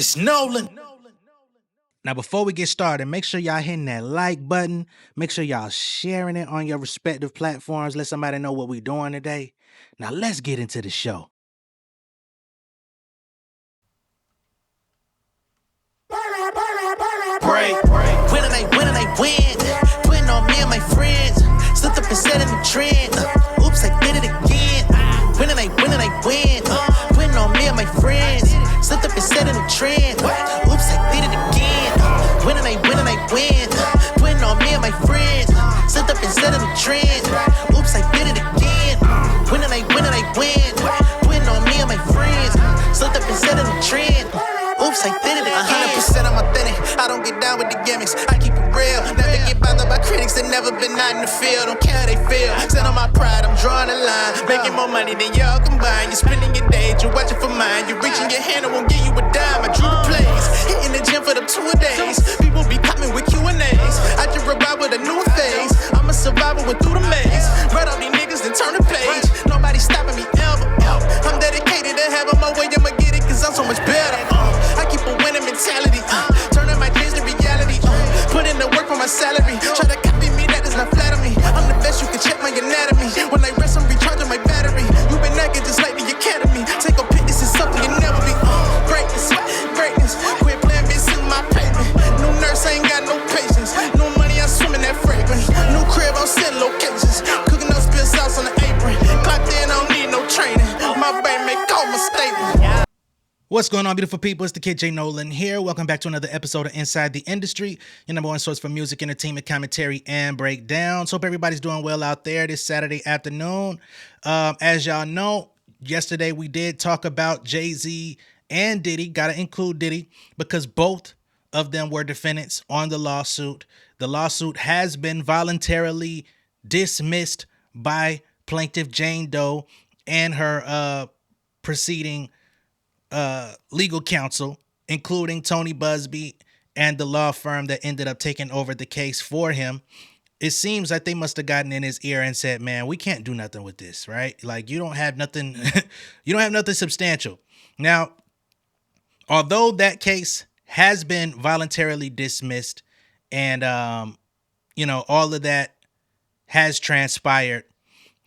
It's Nolan. Now, before we get started, make sure y'all hitting that like button. Make sure y'all sharing it on your respective platforms. Let somebody know what we're doing today. Now, let's get into the show. Break. Winning, they win. Putting on me and my friends. Slipped up and set in the trend. Oops, I did it again. Winning, they win. Putting on me and my friends. Slipped up and set in the trend. Oops, I did it again. Winning, they win. Putting on me and my friends. Slipped up and set in the trend. Oops, I did it again. Winning, they win. Putting on me and my friends. Slipped up and set in the trend. Oops, I did it again. 100% I'm authentic. I don't get down with the gimmicks. I keep it real. Never get bothered by critics that never been out in the field. Don't care how they feel. Stand on my pride, I'm drawing a line. Making more money than y'all combined. You're spending your days, you're watching for mine. You're reaching your hand, I won't give you a dime. I drew the plays. Hitting the gym for them 2 days. People be coming with Q&As. I just revive with a new phase. I'm a survivor, went through the maze. Right off these niggas, then turn the page. Nobody stopping me ever. I'm dedicated to having my way, I'ma get it, cause I'm so much better. I keep a winning mentality, turning my dreams to reality. Put in the work for my salary. Try to copy me, that does not flatter me. I'm the best, you can check my anatomy. When I rest, I'm recharging my battery. You been acting just like the academy. Take a pic, this is something you never be. Greatness. Quit playing bitch in my pavement. New nurse, I ain't got no patience. No money, I swim in that fragrance. New crib, I'm setting locations. Cooking up spill sauce on the apron. Clocked in, I don't need no training. My brain make all my statement. What's going on, beautiful people? It's the kid J Nolan here. Welcome back to another episode of Inside the Industry, your number one source for music, entertainment, commentary, and breakdowns. Hope everybody's doing well out there this Saturday afternoon. As y'all know, yesterday we did talk about Jay-Z and Diddy. Got to include Diddy because both of them were defendants on the lawsuit. The lawsuit has been voluntarily dismissed by plaintiff Jane Doe and her preceding legal counsel, including Tony Buzbee and the law firm that ended up taking over the case for him. It seems like they must have gotten in his ear and said, man, we can't do nothing with this, right? Like, you don't have nothing, you don't have nothing substantial. Now, although that case has been voluntarily dismissed and, all of that has transpired,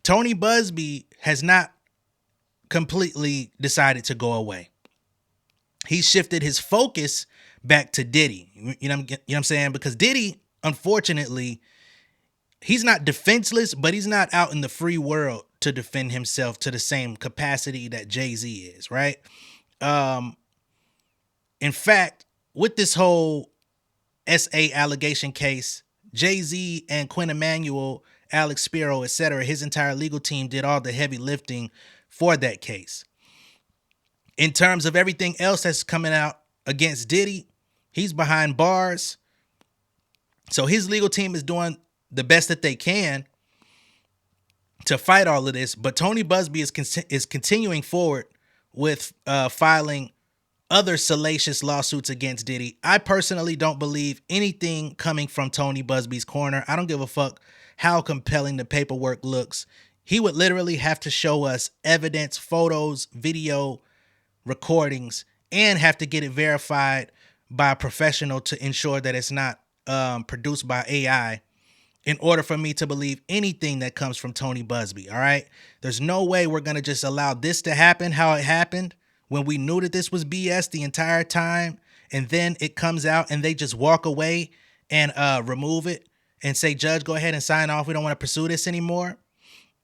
Tony Buzbee has not completely decided to go away. He shifted his focus back to Diddy. You know what I'm saying? Because Diddy, unfortunately, he's not defenseless, but he's not out in the free world to defend himself to the same capacity that Jay-Z is, right? In fact, with this whole SA allegation case, Jay-Z and Quinn Emanuel, Alex Spiro, etc., his entire legal team did all the heavy lifting for that case. In terms of everything else that's coming out against Diddy, he's behind bars. So his legal team is doing the best that they can to fight all of this. But Tony Buzbee is continuing forward with filing other salacious lawsuits against Diddy. I personally don't believe anything coming from Tony Buzbee's corner. I don't give a fuck how compelling the paperwork looks. He would literally have to show us evidence, photos, video, recordings, and have to get it verified by a professional to ensure that it's not produced by AI in order for me to believe anything that comes from Tony Buzbee, all right? There's no way we're going to just allow this to happen how it happened when we knew that this was BS the entire time, and then it comes out and they just walk away and remove it and say, Judge, go ahead and sign off. We don't want to pursue this anymore.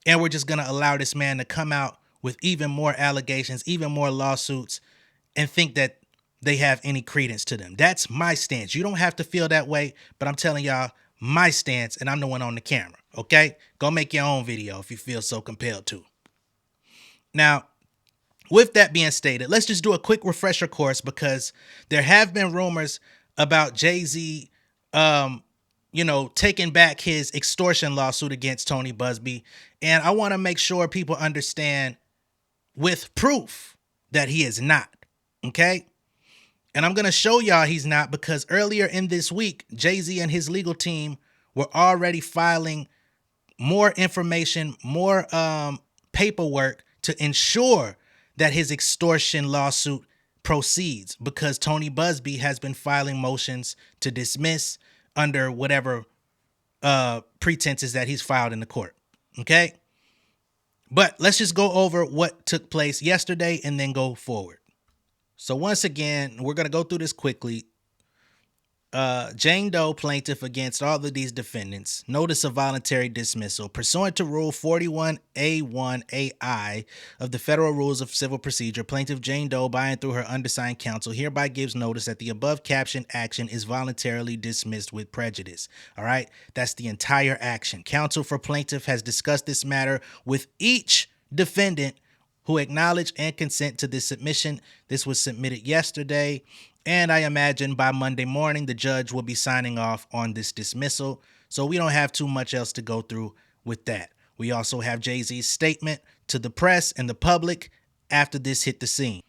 And we're just going to allow this man to come out with even more allegations, even more lawsuits, and think that they have any credence to them. That's my stance. You don't have to feel that way, but I'm telling y'all my stance, and I'm the one on the camera, okay? Go make your own video if you feel so compelled to. Now, with that being stated, let's just do a quick refresher course because there have been rumors about Jay-Z taking back his extortion lawsuit against Tony Buzbee. And I want to make sure people understand with proof that he is not. Okay. And I'm going to show y'all he's not because earlier in this week, Jay-Z and his legal team were already filing more information, more paperwork to ensure that his extortion lawsuit proceeds because Tony Buzbee has been filing motions to dismiss under whatever pretenses that he's filed in the court. Okay? But let's just go over what took place yesterday and then go forward. So once again, we're going to go through this quickly. Jane Doe plaintiff against all of these defendants. Notice of voluntary dismissal. Pursuant to Rule 41A1AI of the Federal Rules of Civil Procedure, plaintiff Jane Doe, by and through her undersigned counsel, hereby gives notice that the above captioned action is voluntarily dismissed with prejudice. All right? That's the entire action. Counsel for plaintiff has discussed this matter with each defendant who acknowledge and consent to this submission. This was submitted yesterday. And I imagine by Monday morning, the judge will be signing off on this dismissal. So we don't have too much else to go through with that. We also have Jay-Z's statement to the press and the public after this hit the scene.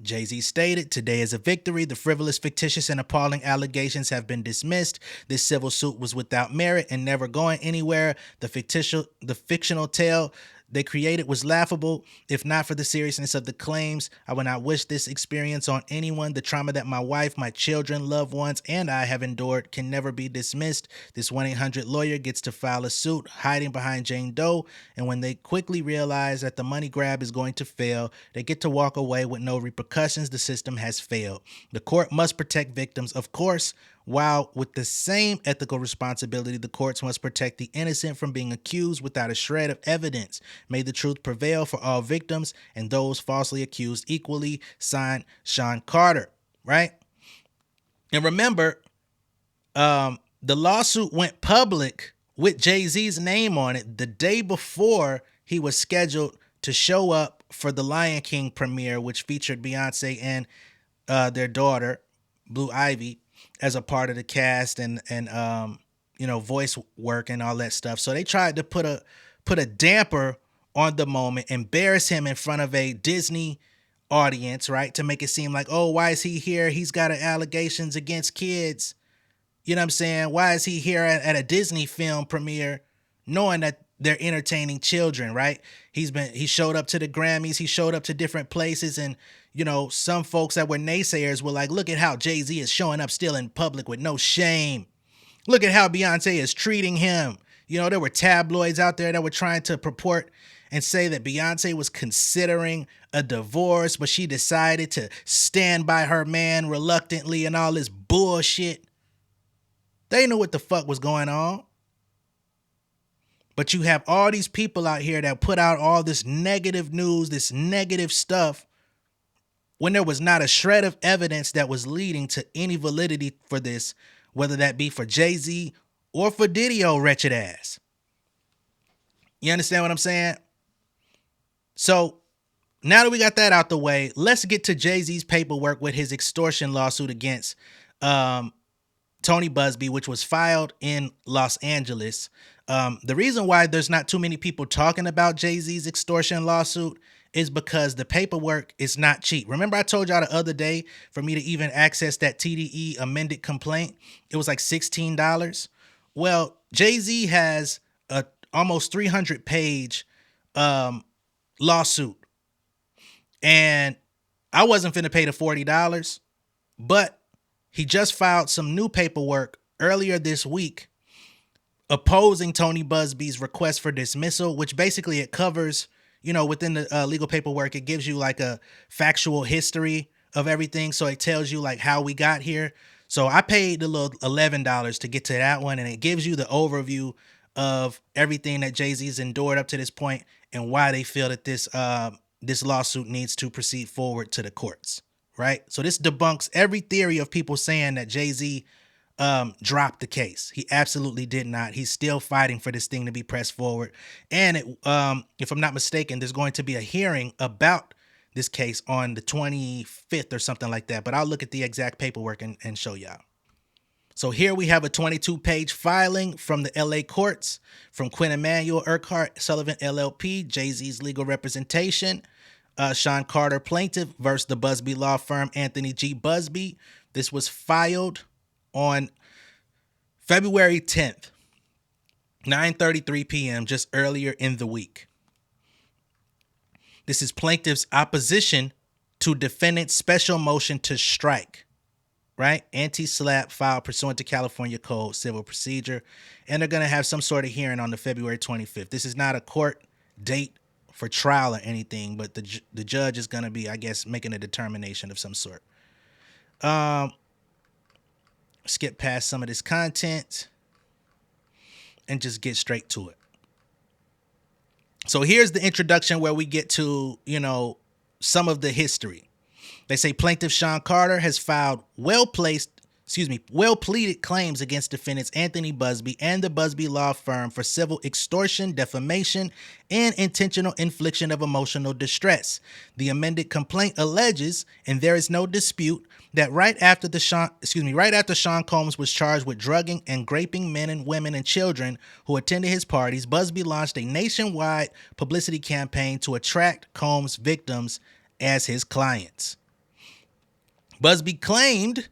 Jay-Z stated, "Today is a victory. The frivolous, fictitious, and appalling allegations have been dismissed. This civil suit was without merit and never going anywhere. The fictional tale they created was laughable. If not for the seriousness of the claims, I would not wish this experience on anyone. The trauma that my wife, my children, loved ones, and I have endured can never be dismissed. This 1-800 lawyer gets to file a suit hiding behind Jane Doe, and when they quickly realize that the money grab is going to fail, they get to walk away with no repercussions. The system has failed. The court must protect victims, of course, while with the same ethical responsibility, the courts must protect the innocent from being accused without a shred of evidence. May the truth prevail for all victims and those falsely accused equally." Signed, Sean Carter, right? And remember, the lawsuit went public with Jay-Z's name on it the day before he was scheduled to show up for the Lion King premiere, which featured Beyonce and their daughter, Blue Ivy, as a part of the cast and voice work and all that stuff. So they tried to put a damper on the moment, embarrass him in front of a Disney audience, right? To make it seem like, oh, why is he here? He's got allegations against kids. You know what I'm saying? Why is he here at a Disney film premiere knowing that they're entertaining children, right? He showed up to the Grammys, he showed up to different places, and some folks that were naysayers were like, look at how Jay-Z is showing up still in public with no shame. Look at how Beyonce is treating him. There were tabloids out there that were trying to purport and say that Beyonce was considering a divorce, but she decided to stand by her man reluctantly and all this bullshit. They knew what the fuck was going on. But you have all these people out here that put out all this negative news, this negative stuff, when there was not a shred of evidence that was leading to any validity for this, whether that be for Jay-Z or for Diddy, old wretched ass. You understand what I'm saying? So now that we got that out the way, let's get to Jay-Z's paperwork with his extortion lawsuit against Tony Buzbee, which was filed in Los Angeles. The reason why there's not too many people talking about Jay-Z's extortion lawsuit is because the paperwork is not cheap. Remember I told y'all the other day for me to even access that TDE amended complaint, it was like $16. Well, Jay-Z has a almost 300-page lawsuit. And I wasn't finna pay the $40, but he just filed some new paperwork earlier this week opposing Tony Buzbee's request for dismissal, which basically it covers, within the legal paperwork, it gives you like a factual history of everything. So it tells you like how we got here. So I paid the little $11 to get to that one, and it gives you the overview of everything that Jay-Z's endured up to this point and why they feel that this lawsuit needs to proceed forward to the courts, right? So this debunks every theory of people saying that Jay-Z dropped the case. He absolutely did not. He's still fighting for this thing to be pressed forward. And if I'm not mistaken, there's going to be a hearing about this case on the 25th or something like that. But I'll look at the exact paperwork and show y'all. So here we have a 22-page filing from the LA courts from Quinn Emanuel Urquhart Sullivan LLP, Jay-Z's legal representation, Sean Carter plaintiff versus the Buzbee law firm Anthony G. Buzbee. This was filed on February 10th, 9:33 p.m., just earlier in the week. This is plaintiff's opposition to defendant's special motion to strike, right? Anti-SLAPP filed pursuant to California Code Civil Procedure. And they're going to have some sort of hearing on the February 25th. This is not a court date for trial or anything, but the judge is going to be, I guess, making a determination of some sort. Skip past some of this content and just get straight to it. So here's the introduction where we get to, some of the history. They say plaintiff Sean Carter has filed well-pleaded claims against defendants Anthony Buzbee and the Buzbee law firm for civil extortion, defamation, and intentional infliction of emotional distress. The amended complaint alleges, and there is no dispute, that right after Sean Combs was charged with drugging and raping men and women and children who attended his parties, Buzbee launched a nationwide publicity campaign to attract Combs' victims as his clients. Buzbee claimed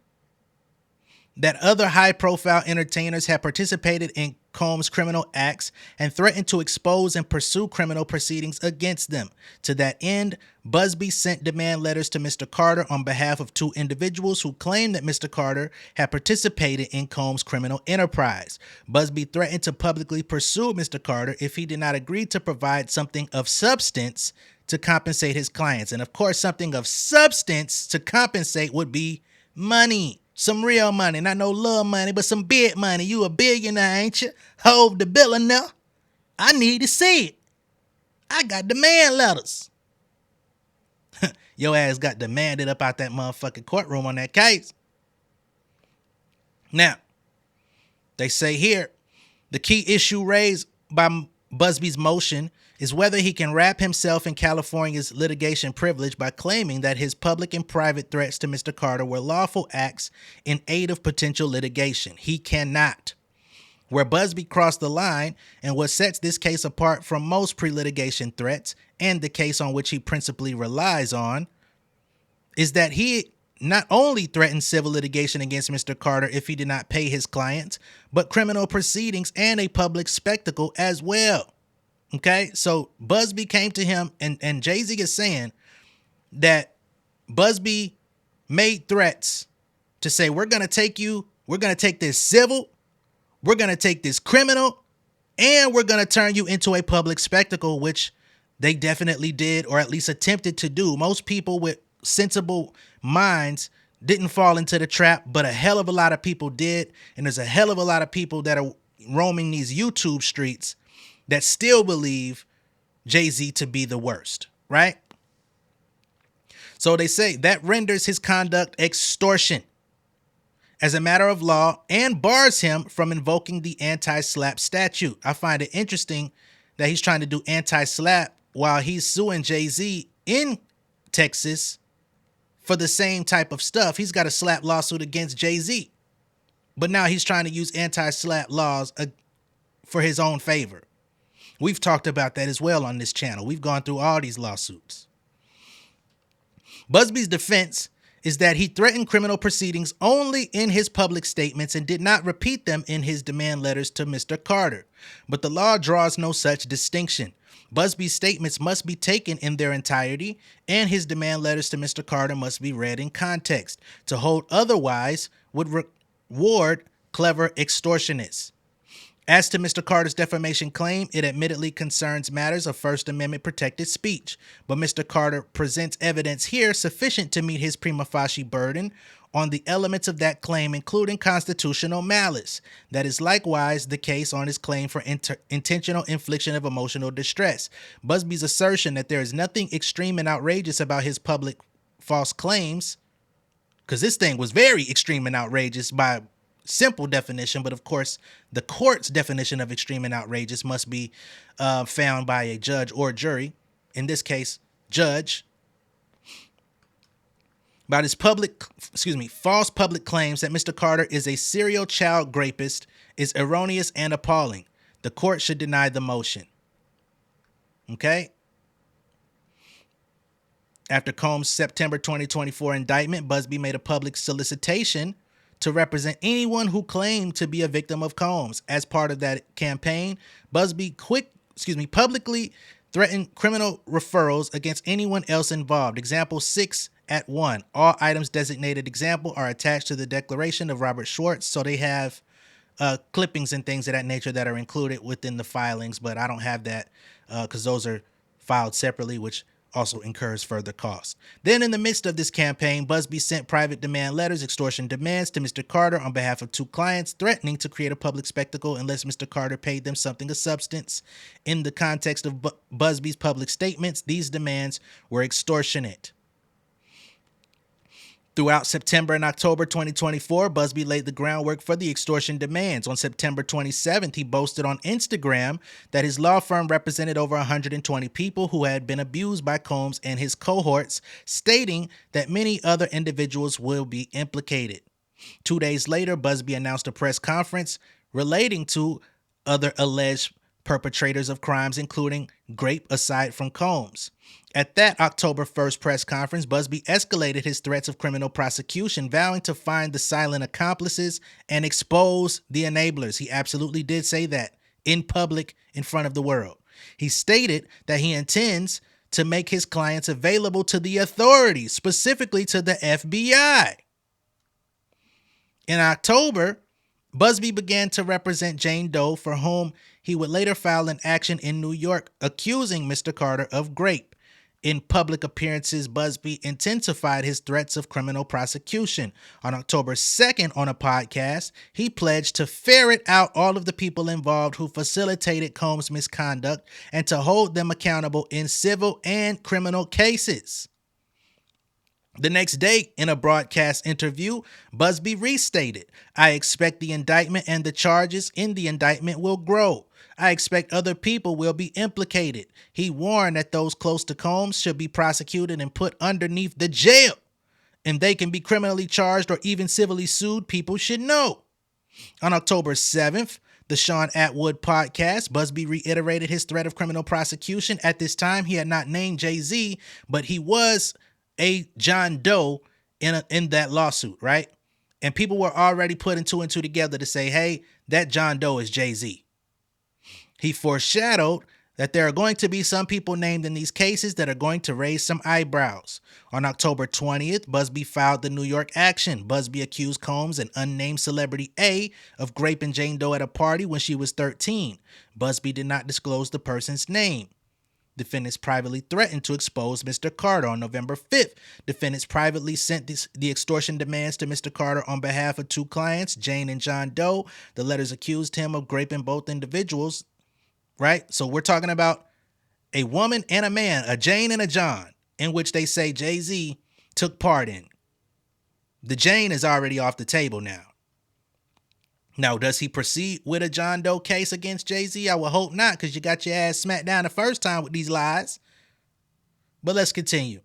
that other high-profile entertainers had participated in Combs' criminal acts and threatened to expose and pursue criminal proceedings against them. To that end, Buzbee sent demand letters to Mr. Carter on behalf of two individuals who claimed that Mr. Carter had participated in Combs' criminal enterprise. Buzbee threatened to publicly pursue Mr. Carter if he did not agree to provide something of substance to compensate his clients. And of course, something of substance to compensate would be money. Some real money, not no little money, but some big money. You a billionaire, ain't you? Hold the billionaire. I need to see it. I got demand letters. Your ass got demanded up out that motherfucking courtroom on that case. Now, they say here, the key issue raised by Buzbee's motion is whether he can wrap himself in California's litigation privilege by claiming that his public and private threats to Mr. Carter were lawful acts in aid of potential litigation. He cannot. Where Buzbee crossed the line, and what sets this case apart from most pre-litigation threats, and the case on which he principally relies on, is that he not only threatened civil litigation against Mr. Carter if he did not pay his clients, but criminal proceedings and a public spectacle as well. Okay, so Buzbee came to him, and Jay-Z is saying that Buzbee made threats to say, we're going to take this civil, we're going to take this criminal, and we're going to turn you into a public spectacle, which they definitely did, or at least attempted to do. Most people with sensible minds didn't fall into the trap, but a hell of a lot of people did, and there's a hell of a lot of people that are roaming these YouTube streets that still believe Jay-Z to be the worst, right? So they say that renders his conduct extortion as a matter of law and bars him from invoking the anti-SLAPP statute. I find it interesting that he's trying to do anti-SLAPP while he's suing Jay-Z in Texas for the same type of stuff. He's got a SLAPP lawsuit against Jay-Z, but now he's trying to use anti-SLAPP laws for his own favor. We've talked about that as well on this channel. We've gone through all these lawsuits. Buzbee's defense is that he threatened criminal proceedings only in his public statements and did not repeat them in his demand letters to Mr. Carter. But the law draws no such distinction. Buzbee's statements must be taken in their entirety, and his demand letters to Mr. Carter must be read in context. To hold otherwise would reward clever extortionists. As to Mr. Carter's defamation claim, it admittedly concerns matters of First Amendment protected speech, but Mr. Carter presents evidence here sufficient to meet his prima facie burden on the elements of that claim, including constitutional malice. That is likewise the case on his claim for intentional infliction of emotional distress. Buzbee's assertion that there is nothing extreme and outrageous about his public false claims, because this thing was very extreme and outrageous by simple definition, but of course the court's definition of extreme and outrageous must be found by a judge or jury, in this case judge, about his false public claims that Mr. Carter is a serial child rapist is erroneous and appalling. The court should deny the motion. Okay. After Combs' September 2024 indictment, Buzbee made a public solicitation to represent anyone who claimed to be a victim of Combs. As part of that campaign, Buzbee publicly threatened criminal referrals against anyone else involved. Example 6 at 1. All items designated example are attached to the declaration of Robert Schwartz. So they have clippings and things of that nature that are included within the filings, but I don't have that because those are filed separately, which also incurs further costs. Then in the midst of this campaign, Buzbee sent private demand letters, extortion demands to Mr. Carter on behalf of 2 clients, threatening to create a public spectacle unless Mr. Carter paid them something of substance. In the context of Buzbee's public statements, these demands were extortionate. Throughout September and October 2024, Buzbee laid the groundwork for the extortion demands. On September 27th, he boasted on Instagram that his law firm represented over 120 people who had been abused by Combs and his cohorts, stating that many other individuals will be implicated. 2 days later, Buzbee announced a press conference relating to other alleged perpetrators of crimes, including Grape, aside from Combs. At that October 1st press conference, Buzbee escalated his threats of criminal prosecution, vowing to find the silent accomplices and expose the enablers. He absolutely did say that in public in front of the world. He stated that he intends to make his clients available to the authorities, specifically to the FBI. In October, Buzbee began to represent Jane Doe, for whom he would later file an action in New York accusing Mr. Carter of Grape. In public appearances, Buzbee intensified his threats of criminal prosecution. On October 2nd, on a podcast, he pledged to ferret out all of the people involved who facilitated Combs' misconduct and to hold them accountable in civil and criminal cases. The next day, in a broadcast interview, Buzbee restated, "I expect the indictment and the charges in the indictment will grow. I expect other people will be implicated." He warned that those close to Combs should be prosecuted and put underneath the jail. And they can be criminally charged or even civilly sued, people should know. On October 7th, the Sean Atwood podcast, Buzbee reiterated his threat of criminal prosecution. At this time, he had not named Jay-Z, but he was a John Doe in that lawsuit, right? And people were already putting 2 and 2 together to say, hey, that John Doe is Jay-Z. He foreshadowed that there are going to be some people named in these cases that are going to raise some eyebrows. On October 20th, Buzbee filed the New York action. Buzbee accused Combs and unnamed celebrity A of raping Jane Doe at a party when she was 13. Buzbee did not disclose the person's name. Defendants privately threatened to expose Mr. Carter. On November 5th, defendants privately sent the extortion demands to Mr. Carter on behalf of 2 clients, Jane and John Doe. The letters accused him of raping both individuals, right? So we're talking about a woman and a man, a Jane and a John, in which they say Jay-Z took part in. The Jane is already off the table now. Now, does he proceed with a John Doe case against Jay-Z? I would hope not, because you got your ass smacked down the first time with these lies. But let's continue.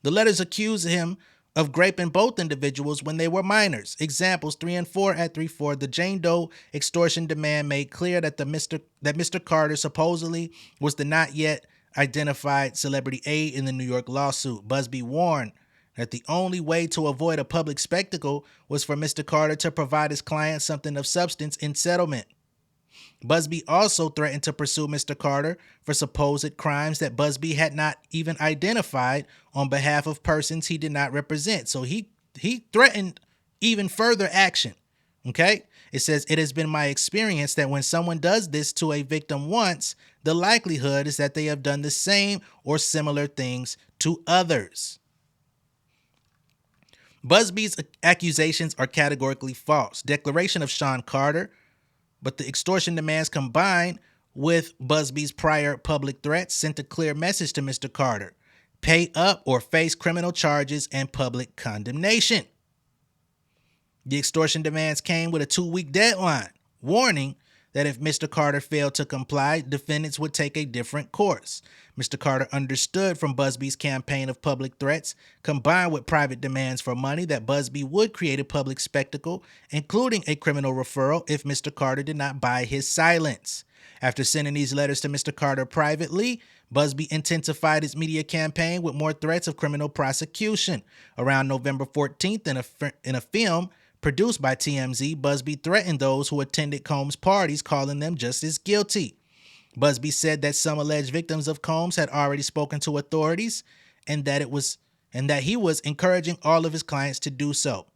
The letters accuse him of raping both individuals when they were minors. Examples 3 and 4 at 3-4. The Jane Doe extortion demand made clear that Mr. Carter supposedly was the not yet identified celebrity A in the New York lawsuit. Buzbee warned that the only way to avoid a public spectacle was for Mr. Carter to provide his client something of substance in settlement. Buzbee also threatened to pursue Mr. Carter for supposed crimes that Buzbee had not even identified on behalf of persons he did not represent. So he threatened even further action. Okay? It says, "It has been my experience that when someone does this to a victim once, the likelihood is that they have done the same or similar things to others." Buzbee's accusations are categorically false. Declaration of Sean Carter, but the extortion demands combined with Buzbee's prior public threats sent a clear message to Mr. Carter: pay up or face criminal charges and public condemnation. The extortion demands came with a 2-week deadline, warning that if Mr. Carter failed to comply, defendants would take a different course. Mr. Carter understood from Buzbee's campaign of public threats, combined with private demands for money, that Buzbee would create a public spectacle, including a criminal referral, if Mr. Carter did not buy his silence. After sending these letters to Mr. Carter privately, Buzbee intensified his media campaign with more threats of criminal prosecution. Around November 14th, in a film produced by TMZ, Buzbee threatened those who attended Combs' parties, calling them just as guilty. Buzbee said that some alleged victims of Combs had already spoken to authorities and that it was and that he was encouraging all of his clients to do so.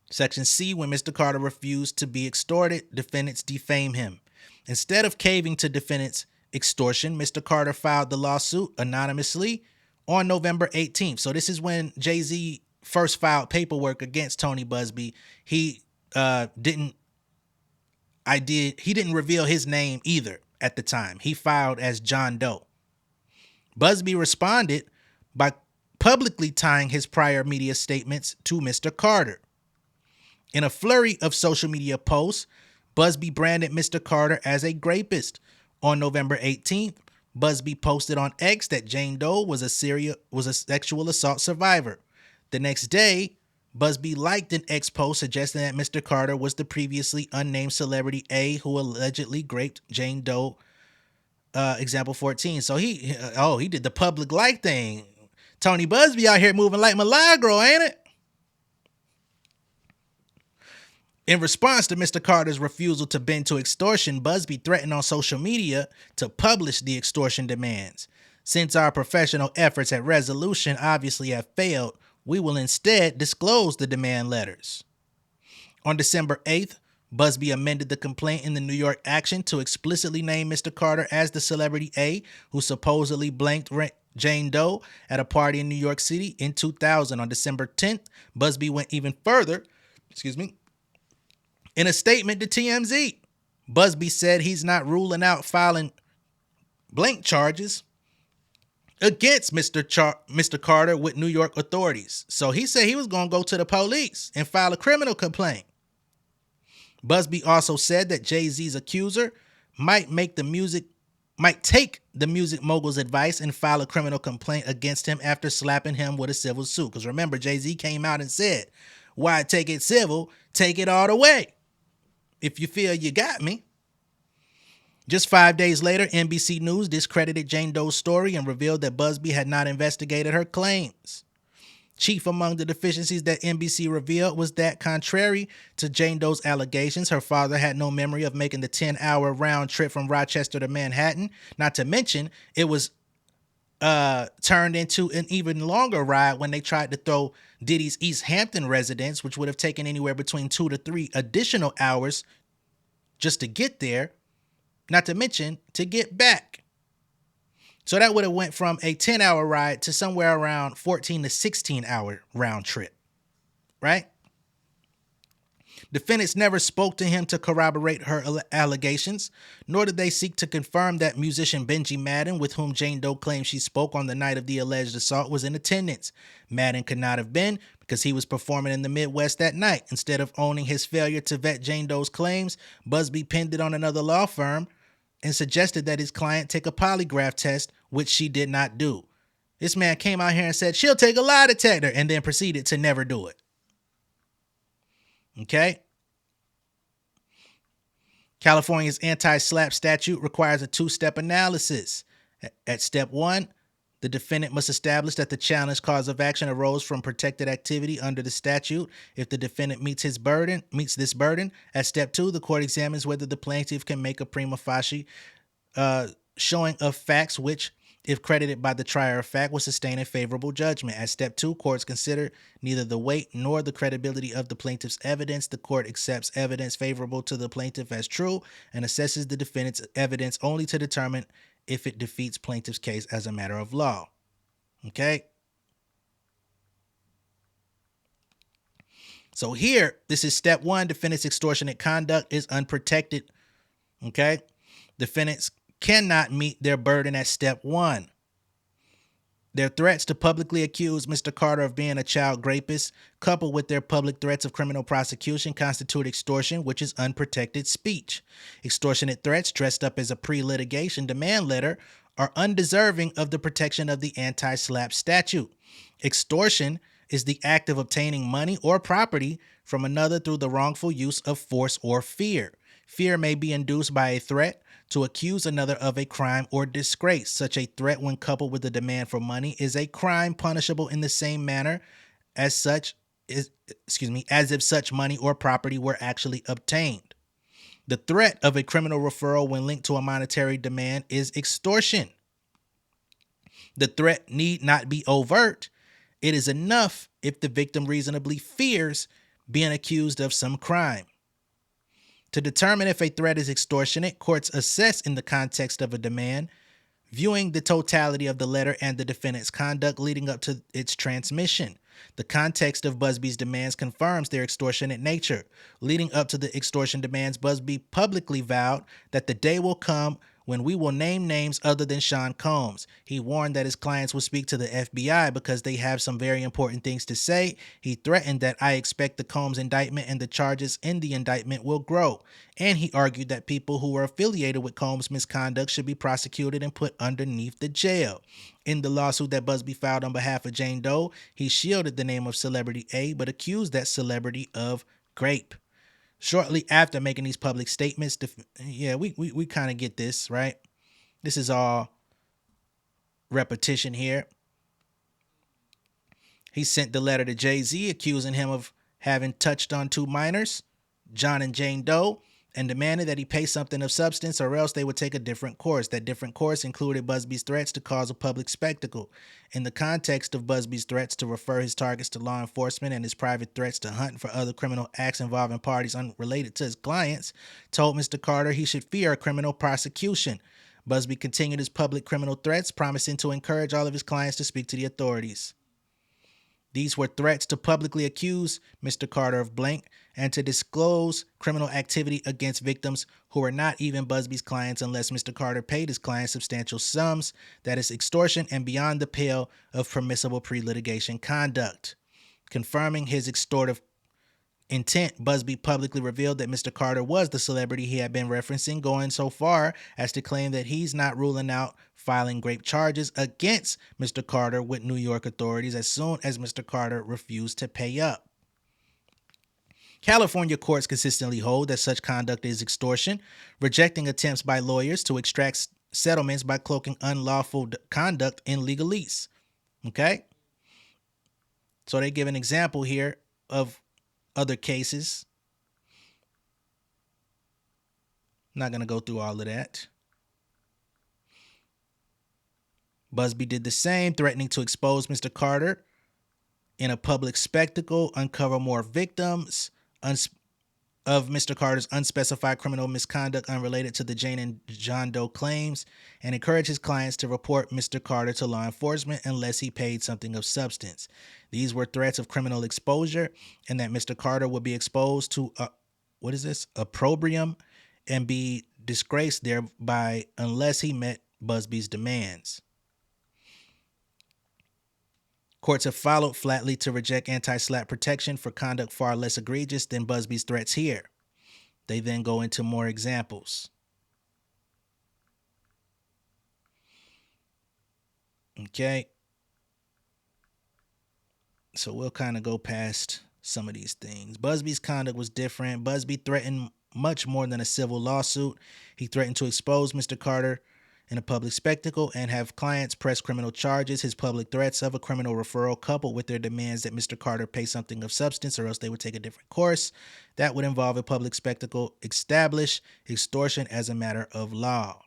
Section C, when Mr. Carter refused to be extorted, defendants defame him. Instead of caving to defendants' extortion, Mr. Carter filed the lawsuit anonymously on November 18th. So this is when Jay-Z first filed paperwork against Tony Buzbee. He didn't reveal his name either at the time. He filed as John Doe. Buzbee responded by publicly tying his prior media statements to Mr. Carter. In a flurry of social media posts, Buzbee branded Mr. Carter as a grapist. On November 18th, Buzbee posted on X that Jane Doe was a sexual assault survivor. The next day, Buzbee liked an X post suggesting that Mr. Carter was the previously unnamed celebrity A who allegedly raped Jane Doe. Example 14. So he did the public like thing. Tony Buzbee out here moving like Milagro, ain't it? In response to Mr. Carter's refusal to bend to extortion, Buzbee threatened on social media to publish the extortion demands. Since our professional efforts at resolution obviously have failed, we will instead disclose the demand letters. On December 8th, Buzbee amended the complaint in the New York action to explicitly name Mr. Carter as the celebrity A who supposedly blanked Jane Doe at a party in New York City in 2000. On December 10th, Buzbee went even further. In a statement to TMZ, Buzbee said he's not ruling out filing blank charges against Mr. Carter with New York authorities. So he said he was going to go to the police and file a criminal complaint. Buzbee also said that Jay-Z's accuser might take the music mogul's advice and file a criminal complaint against him after slapping him with a civil suit. Because remember, Jay-Z came out and said, why take it civil? Take it all the way. If you feel you got me. Just 5 days later, NBC News discredited Jane Doe's story and revealed that Buzbee had not investigated her claims. Chief among the deficiencies that NBC revealed was that, contrary to Jane Doe's allegations, her father had no memory of making the 10-hour round trip from Rochester to Manhattan. Not to mention, it was turned into an even longer ride when they tried to throw Diddy's East Hampton residence, which would have taken anywhere between 2 to 3 additional hours just to get there, not to mention to get back. So that would have went from a 10-hour ride to somewhere around 14 to 16-hour round trip, right? Defendants never spoke to him to corroborate her allegations, nor did they seek to confirm that musician Benji Madden, with whom Jane Doe claims she spoke on the night of the alleged assault, was in attendance. Madden could not have been because he was performing in the Midwest that night. Instead of owning his failure to vet Jane Doe's claims, Buzbee pinned it on another law firm and suggested that his client take a polygraph test, which she did not do. This man came out here and said she'll take a lie detector and then proceeded to never do it. Okay. California's anti-SLAPP statute requires a 2-step analysis. At step 1, the defendant must establish that the challenged cause of action arose from protected activity under the statute. If the defendant meets this burden, at step 2, the court examines whether the plaintiff can make a prima facie showing of facts which, if credited by the trier of fact, will sustain a favorable judgment. At step 2, courts consider neither the weight nor the credibility of the plaintiff's evidence. The court accepts evidence favorable to the plaintiff as true and assesses the defendant's evidence only to determine if it defeats plaintiff's case as a matter of law. Okay? So here, this is step 1. Defendant's extortionate conduct is unprotected. Okay? Defendants cannot meet their burden at step 1. Their threats to publicly accuse Mr. Carter of being a child rapist, coupled with their public threats of criminal prosecution, constitute extortion, which is unprotected speech. Extortionate threats dressed up as a pre-litigation demand letter are undeserving of the protection of the anti-SLAPP statute. Extortion is the act of obtaining money or property from another through the wrongful use of force or fear. Fear may be induced by a threat to accuse another of a crime or disgrace. Such a threat, when coupled with a demand for money, is a crime punishable in the same manner as if such money or property were actually obtained. The threat of a criminal referral when linked to a monetary demand is extortion. The threat need not be overt. It is enough if the victim reasonably fears being accused of some crime. To determine if a threat is extortionate, courts assess in the context of a demand, viewing the totality of the letter and the defendant's conduct leading up to its transmission. The context of Buzbee's demands confirms their extortionate nature. Leading up to the extortion demands, Buzbee publicly vowed that the day will come when we will name names other than Sean Combs. He warned that his clients would speak to the FBI because they have some very important things to say. He threatened that I expect the Combs indictment and the charges in the indictment will grow. And he argued that people who were affiliated with Combs' misconduct should be prosecuted and put underneath the jail. In the lawsuit that Buzbee filed on behalf of Jane Doe, he shielded the name of celebrity A, but accused that celebrity of rape. Shortly after making these public statements, we kind of get this, right? This is all repetition here. He sent the letter to Jay-Z accusing him of having touched on 2 minors, John and Jane Doe, and demanded that he pay something of substance or else they would take a different course. That different course included Buzbee's threats to cause a public spectacle. In the context of Buzbee's threats to refer his targets to law enforcement and his private threats to hunt for other criminal acts involving parties unrelated to his clients, told Mr. Carter he should fear a criminal prosecution. Buzbee continued his public criminal threats, promising to encourage all of his clients to speak to the authorities. These were threats to publicly accuse Mr. Carter of blank and to disclose criminal activity against victims who were not even Buzbee's clients unless Mr. Carter paid his clients substantial sums. That is extortion and beyond the pale of permissible pre-litigation conduct. Confirming his extortive intent, Buzbee publicly revealed that Mr. Carter was the celebrity he had been referencing, going so far as to claim that he's not ruling out filing rape charges against Mr. Carter with New York authorities as soon as Mr. Carter refused to pay up. California courts consistently hold that such conduct is extortion, rejecting attempts by lawyers to extract settlements by cloaking unlawful conduct in legalese. Okay? So they give an example here of other cases. I'm not going to go through all of that. Buzbee did the same, threatening to expose Mr. Carter in a public spectacle, uncover more victims of Mr. Carter's unspecified criminal misconduct unrelated to the Jane and John Doe claims, and encourage his clients to report Mr. Carter to law enforcement unless he paid something of substance. These were threats of criminal exposure and that Mr. Carter would be exposed to, opprobrium and be disgraced thereby unless he met Buzbee's demands. Courts have followed flatly to reject anti-SLAPP protection for conduct far less egregious than Buzbee's threats here. They then go into more examples. Okay. So we'll kind of go past some of these things. Buzbee's conduct was different. Buzbee threatened much more than a civil lawsuit. He threatened to expose Mr. Carter in a public spectacle and have clients press criminal charges. His public threats of a criminal referral coupled with their demands that Mr. Carter pay something of substance or else they would take a different course that would involve a public spectacle establish extortion as a matter of law.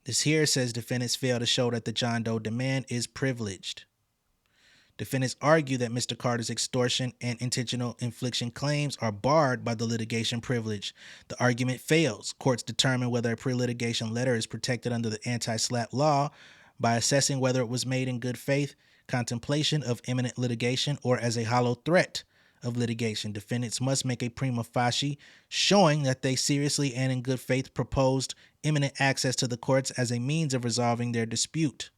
This here says defendants fail to show that the John Doe demand is privileged. Defendants argue that Mr. Carter's extortion and intentional infliction claims are barred by the litigation privilege. The argument fails. Courts determine whether a pre-litigation letter is protected under the anti-SLAPP law by assessing whether it was made in good faith, contemplation of imminent litigation, or as a hollow threat of litigation. Defendants must make a prima facie showing that they seriously and in good faith proposed imminent access to the courts as a means of resolving their dispute.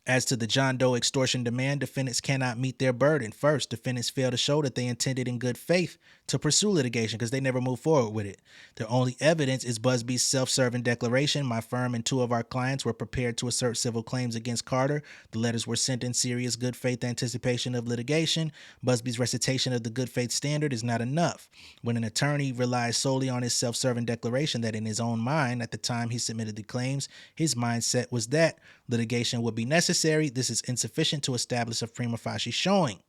As to the John Doe extortion demand, defendants cannot meet their burden. First, defendants fail to show that they intended in good faith to pursue litigation because they never moved forward with it. Their only evidence is Buzbee's self-serving declaration. My firm and 2 of our clients were prepared to assert civil claims against Carter. The letters were sent in serious good faith anticipation of litigation. Buzbee's recitation of the good faith standard is not enough. When an attorney relies solely on his self-serving declaration that in his own mind at the time he submitted the claims, his mindset was that litigation would be necessary, this is insufficient to establish a prima facie showing.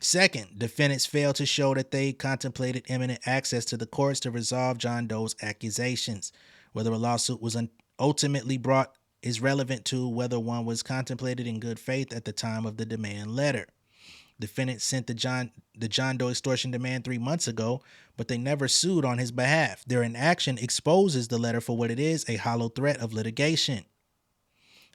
Second, defendants failed to show that they contemplated imminent access to the courts to resolve John Doe's accusations. Whether a lawsuit was ultimately brought is relevant to whether one was contemplated in good faith at the time of the demand letter. Defendants sent the John Doe extortion demand 3 months ago, but they never sued on his behalf. Their inaction exposes the letter for what it is, a hollow threat of litigation.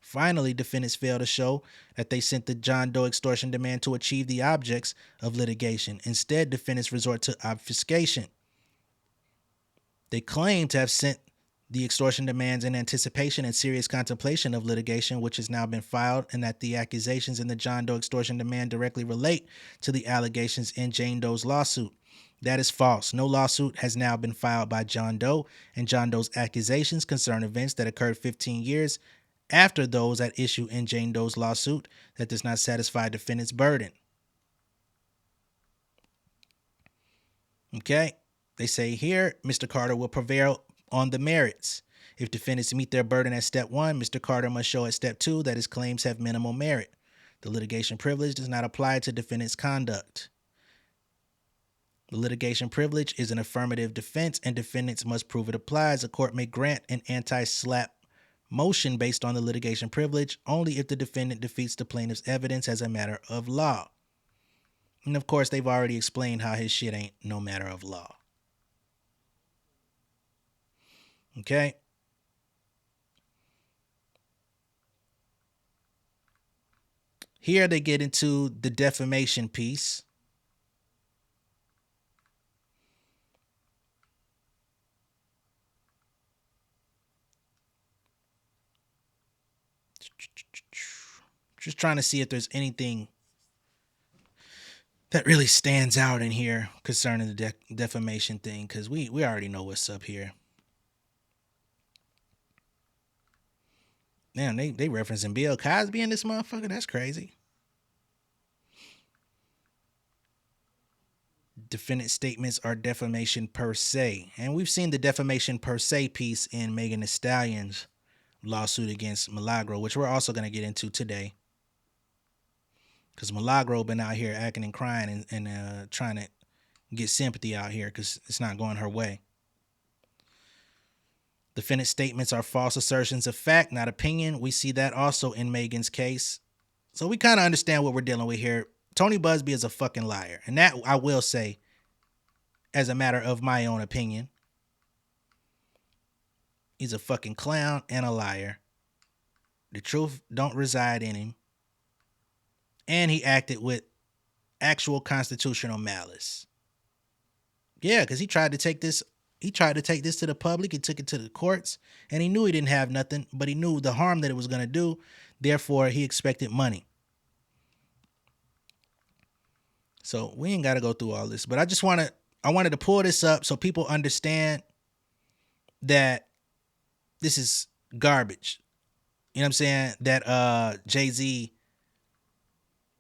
Finally, defendants fail to show that they sent the John Doe extortion demand to achieve the objects of litigation. Instead, defendants resort to obfuscation. They claim to have sent the extortion demands in anticipation and serious contemplation of litigation, which has now been filed, and that the accusations in the John Doe extortion demand directly relate to the allegations in Jane Doe's lawsuit. That is false. No lawsuit has now been filed by John Doe, and John Doe's accusations concern events that occurred 15 years after those at issue in Jane Doe's lawsuit. That does not satisfy defendant's burden. Okay, they say here, Mr. Carter will prevail on the merits. If defendants meet their burden at step 1, Mr. Carter must show at step 2 that his claims have minimal merit. The litigation privilege does not apply to defendant's conduct. The litigation privilege is an affirmative defense, and defendants must prove it applies. A court may grant an anti-SLAPP motion based on the litigation privilege only if the defendant defeats the plaintiff's evidence as a matter of law. And of course, they've already explained how his shit ain't no matter of law. Okay. Here they get into the defamation piece. Just trying to see if there's anything that really stands out in here concerning the defamation thing, because we already know what's up here. Man, they referencing Bill Cosby in this motherfucker. That's crazy. Defendant statements are defamation per se. And we've seen the defamation per se piece in Megan Thee Stallion's lawsuit against Milagro, which we're also going to get into today. Because Milagro been out here acting and crying and trying to get sympathy out here because it's not going her way. Defendant statements are false assertions of fact, not opinion. We see that also in Megan's case. So we kind of understand what we're dealing with here. Tony Buzbee is a fucking liar. And that I will say as a matter of my own opinion. He's a fucking clown and a liar. The truth don't reside in him. And he acted with actual constitutional malice. Yeah, because he tried to take this to the public. He took it to the courts, and he knew he didn't have nothing, but he knew the harm that it was going to do. Therefore, he expected money. So we ain't got to go through all this, but I wanted to pull this up so people understand that this is garbage. You know what I'm saying? That Jay-Z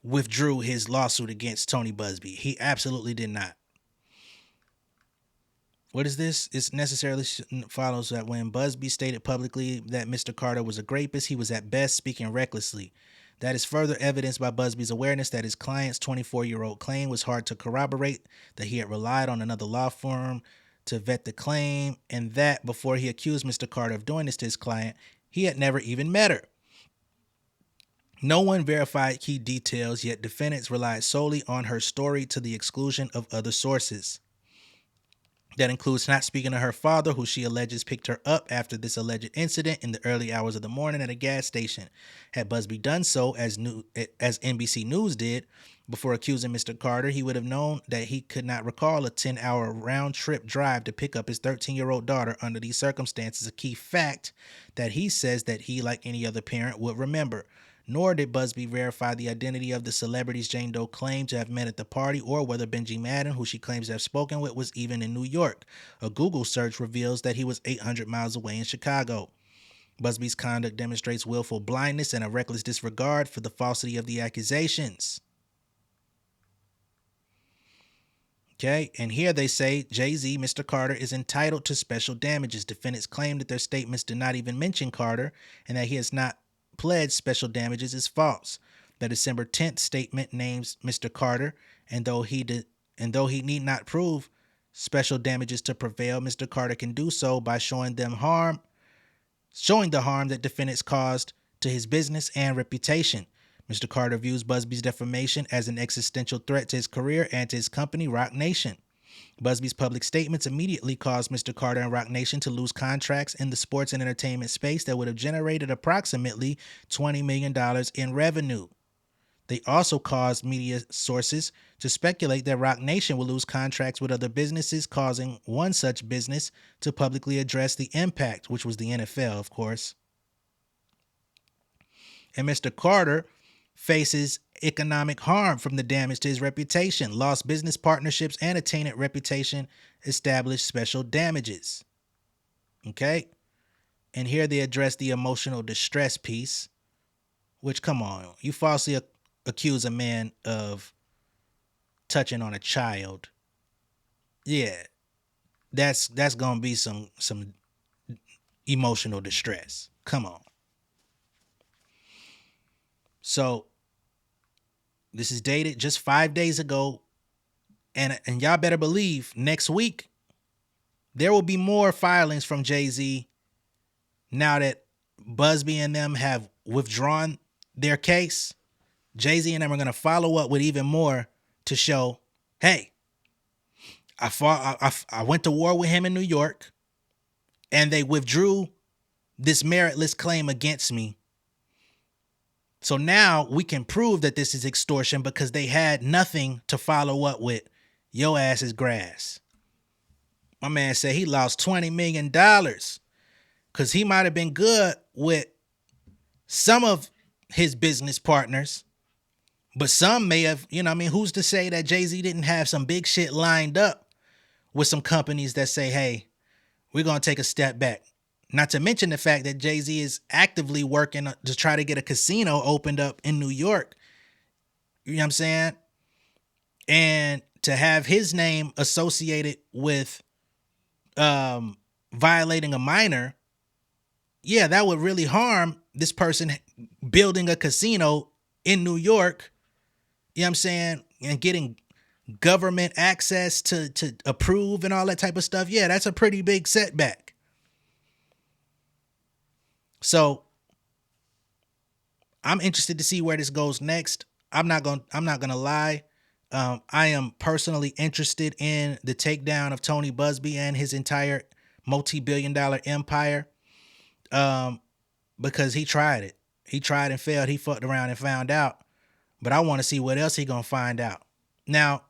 withdrew his lawsuit against Tony Buzbee. He absolutely did not. What is this? It necessarily follows that when Buzbee stated publicly that Mr. Carter was a rapist, he was at best speaking recklessly. That is further evidenced by Buzbee's awareness that his client's 24-year-old claim was hard to corroborate, that he had relied on another law firm to vet the claim, and that before he accused Mr. Carter of doing this to his client, he had never even met her. No one verified key details, yet defendants relied solely on her story to the exclusion of other sources. That includes not speaking to her father, who she alleges picked her up after this alleged incident in the early hours of the morning at a gas station. Had Buzbee done so, as NBC News did, before accusing Mr. Carter, he would have known that he could not recall a 10-hour round-trip drive to pick up his 13-year-old daughter under these circumstances, a key fact that he says that he, like any other parent, would remember. Nor did Buzbee verify the identity of the celebrities Jane Doe claimed to have met at the party, or whether Benji Madden, who she claims to have spoken with, was even in New York. A Google search reveals that he was 800 miles away in Chicago. Buzbee's conduct demonstrates willful blindness and a reckless disregard for the falsity of the accusations. Okay, and here they say Jay-Z, Mr. Carter, is entitled to special damages. Defendants claim that their statements do not even mention Carter and that he has not pledged special damages is false. The December 10th statement names Mr. Carter, and though he need not prove special damages to prevail, Mr. Carter can do so by showing the harm that defendants caused to his business and reputation. Mr. Carter views Buzbee's defamation as an existential threat to his career and to his company, Roc Nation. Buzbee's public statements immediately caused Mr. Carter and Roc Nation to lose contracts in the sports and entertainment space that would have generated approximately $20 million in revenue. They also caused media sources to speculate that Roc Nation will lose contracts with other businesses, causing one such business to publicly address the impact, which was the NFL, of course. And Mr. Carter faces economic harm from the damage to his reputation, lost business partnerships, and a tainted reputation established special damages. Okay? And here they address the emotional distress piece, which, come on, you falsely accuse a man of touching on a child. Yeah, that's gonna be some emotional distress. Come on. So this is dated just 5 days ago, and y'all better believe next week there will be more filings from Jay-Z now that Buzbee and them have withdrawn their case. Jay-Z and them are going to follow up with even more to show, hey, I went to war with him in New York, and they withdrew this meritless claim against me. So now we can prove that this is extortion because they had nothing to follow up with. Yo ass is grass. My man said he lost $20 million because he might have been good with some of his business partners, but some may have, who's to say that Jay-Z didn't have some big shit lined up with some companies that say, hey, we're going to take a step back. Not to mention the fact that Jay-Z is actively working to try to get a casino opened up in New York. You know what I'm saying? And to have his name associated with violating a minor, yeah, that would really harm this person building a casino in New York. You know what I'm saying? And getting government access to approve and all that type of stuff. Yeah, that's a pretty big setback. So I'm interested to see where this goes next. I'm not gonna lie. I am personally interested in the takedown of Tony Buzbee and his entire multi-billion-dollar empire. Because he tried it. He tried and failed. He fucked around and found out. But I want to see what else he gonna find out. Now,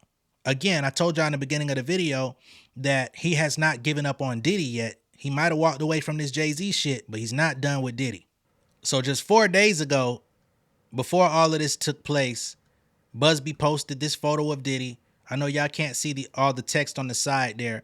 again, I told y'all in the beginning of the video that he has not given up on Diddy yet. He might have walked away from this Jay-Z shit, but he's not done with Diddy. So just 4 days ago, before all of this took place, Buzbee posted this photo of Diddy. I know y'all can't see all the text on the side there,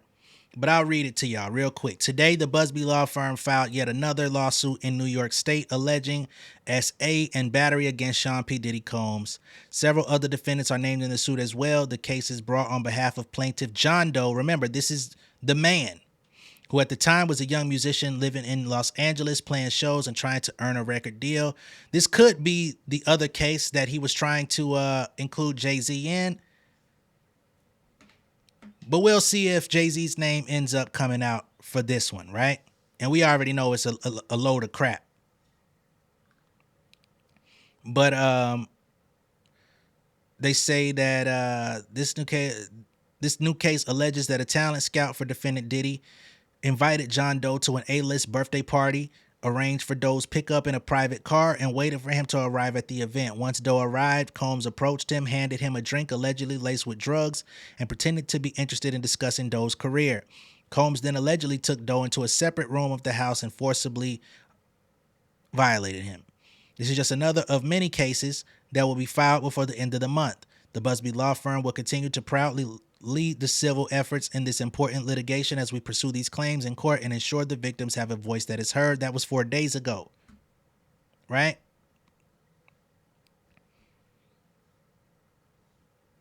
but I'll read it to y'all real quick. Today, the Buzbee law firm filed yet another lawsuit in New York State alleging SA and battery against Sean P. Diddy Combs. Several other defendants are named in the suit as well. The case is brought on behalf of plaintiff John Doe. Remember, this is the man who at the time was a young musician living in Los Angeles, playing shows and trying to earn a record deal. This could be the other case that he was trying to include Jay-Z in. But we'll see if Jay-Z's name ends up coming out for this one, right? And we already know it's a load of crap. But they say that this new case alleges that a talent scout for defendant Diddy invited John Doe to an A-list birthday party, arranged for Doe's pickup in a private car, and waited for him to arrive at the event. Once Doe arrived, Combs approached him, handed him a drink allegedly laced with drugs, and pretended to be interested in discussing Doe's career. Combs then allegedly took Doe into a separate room of the house and forcibly violated him. This is just another of many cases that will be filed before the end of the month. The Buzbee law firm will continue to proudly lead the civil efforts in this important litigation as we pursue these claims in court and ensure the victims have a voice that is heard. That was 4 days ago, right?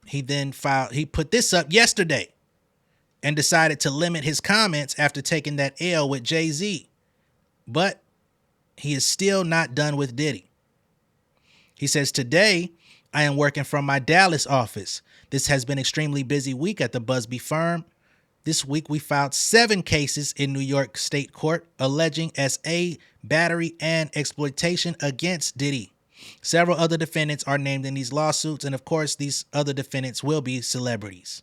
He put this up yesterday and decided to limit his comments after taking that L with Jay-Z. But he is still not done with Diddy. He says, today, I am working from my Dallas office. This has been an extremely busy week at the Buzbee firm. This week, we filed 7 cases in New York State Court alleging SA, battery, and exploitation against Diddy. Several other defendants are named in these lawsuits, and of course, these other defendants will be celebrities.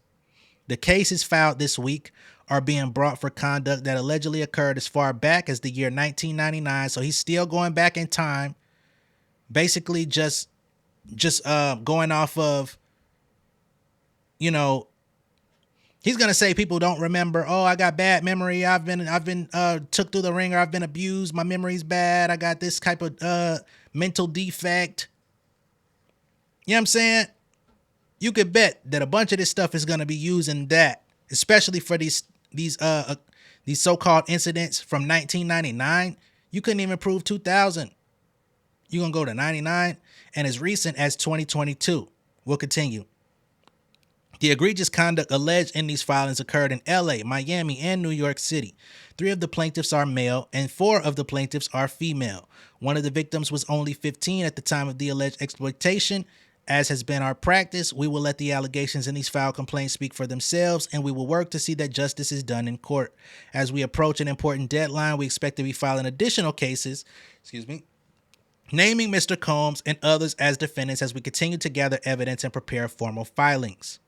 The cases filed this week are being brought for conduct that allegedly occurred as far back as the year 1999, so he's still going back in time, basically just going off of, you know, he's gonna say people don't remember. Oh, I got bad memory. I've been took through the ringer. I've been abused. My memory's bad. I got this type of mental defect. You know what I'm saying? You could bet that a bunch of this stuff is gonna be used in that, especially for these so-called incidents from 1999. You couldn't even prove 2000. You're gonna go to 99 and as recent as 2022. We'll continue. The egregious conduct alleged in these filings occurred in LA, Miami, and New York City. 3 of the plaintiffs are male and 4 of the plaintiffs are female. One of the victims was only 15 at the time of the alleged exploitation. As has been our practice, we will let the allegations in these filed complaints speak for themselves, and we will work to see that justice is done in court. As we approach an important deadline, we expect to be filing additional cases, naming Mr. Combs and others as defendants as we continue to gather evidence and prepare formal filings.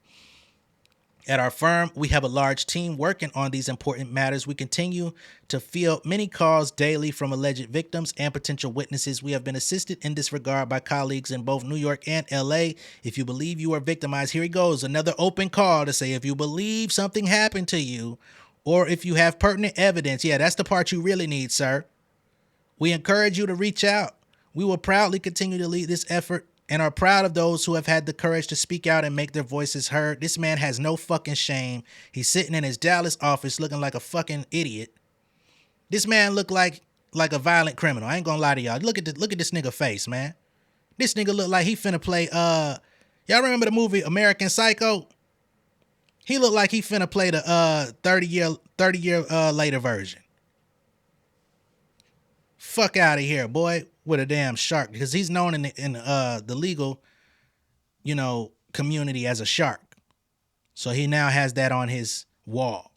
At our firm, we have a large team working on these important matters. We continue to field many calls daily from alleged victims and potential witnesses. We have been assisted in this regard by colleagues in both New York and LA. If you believe you are victimized, here he goes, another open call to say if you believe something happened to you or if you have pertinent evidence, yeah, that's the part you really need, sir. We encourage you to reach out. We will proudly continue to lead this effort and are proud of those who have had the courage to speak out and make their voices heard. This man has no fucking shame. He's sitting in his Dallas office looking like a fucking idiot. This man look like a violent criminal. I ain't gonna lie to y'all. Look at this nigga face, man. This nigga look like he finna play, y'all remember the movie American Psycho? He look like he finna play the 30 year later version. Fuck out of here, boy, with a damn shark, because he's known in the legal, community as a shark. So he now has that on his wall.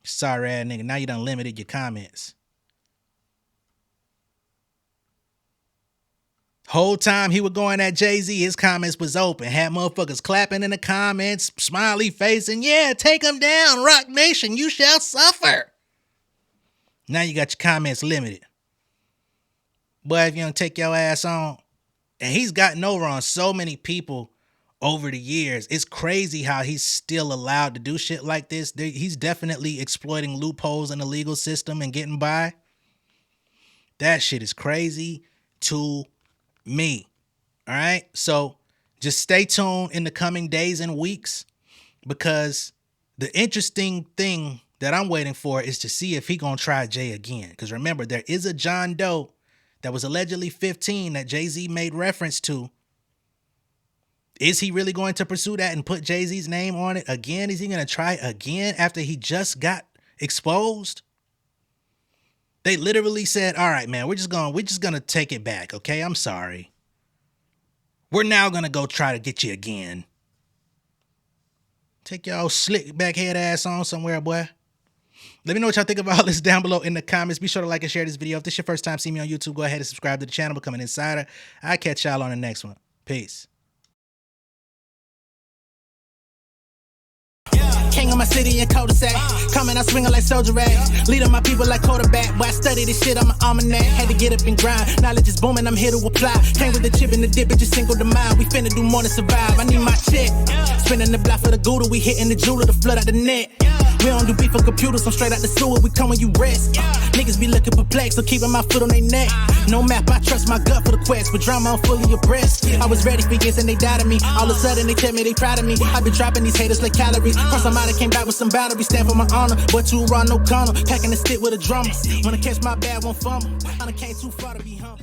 Sorry ass nigga, now you done limited your comments. Whole time he was going at Jay-Z, his comments was open. Had motherfuckers clapping in the comments, smiley face, and yeah, take him down, Rock Nation, you shall suffer. Now you got your comments limited. But if you don't take your ass on, and he's gotten over on so many people over the years, it's crazy how he's still allowed to do shit like this. He's definitely exploiting loopholes in the legal system and getting by. That shit is crazy to me. All right? So just stay tuned in the coming days and weeks, because the interesting thing that I'm waiting for is to see if he gonna try Jay again. Because remember, there is a John Doe that was allegedly 15 that Jay-Z made reference to. Is he really going to pursue that and put Jay-Z's name on it again? Is he gonna try again after he just got exposed? They literally said, all right, man, we're just gonna take it back, okay? I'm sorry. We're now gonna go try to get you again. Take y'all slick back head ass on somewhere, boy. Let me know what y'all think about all this down below in the comments. Be sure to like and share this video. If this is your first time seeing me on YouTube, go ahead and subscribe to the channel, become an insider. I'll catch y'all on the next one. Peace. King of my city and cul-de-sac. Coming out swinging like soldier rag. Leading my people like quarterback. Boy, I study this shit, I'm an almanac. Had to get up and grind. Knowledge is booming, I'm here to apply. Came with the chip and the dip, it just single the mind. We finna do more than survive. I need my check. Spinning the block for the Gouda. We hitting the jeweler to flood out the net. We don't do beef for computers, I'm straight out the sewer. We come when you rest. Niggas be looking perplexed, so keeping my foot on their neck. No map, I trust my gut for the quest. But drama, I'm fully abreast. I was ready for years and they doubted me. All of a sudden they tell me they proud of me. I been dropping these haters like calories. Cross them out, I came back with some boundaries. Stand for my honor, but too raw, no corner. Packing the stick with a drummer. When I catch my bad, won't fumble. I done came too far to be humble.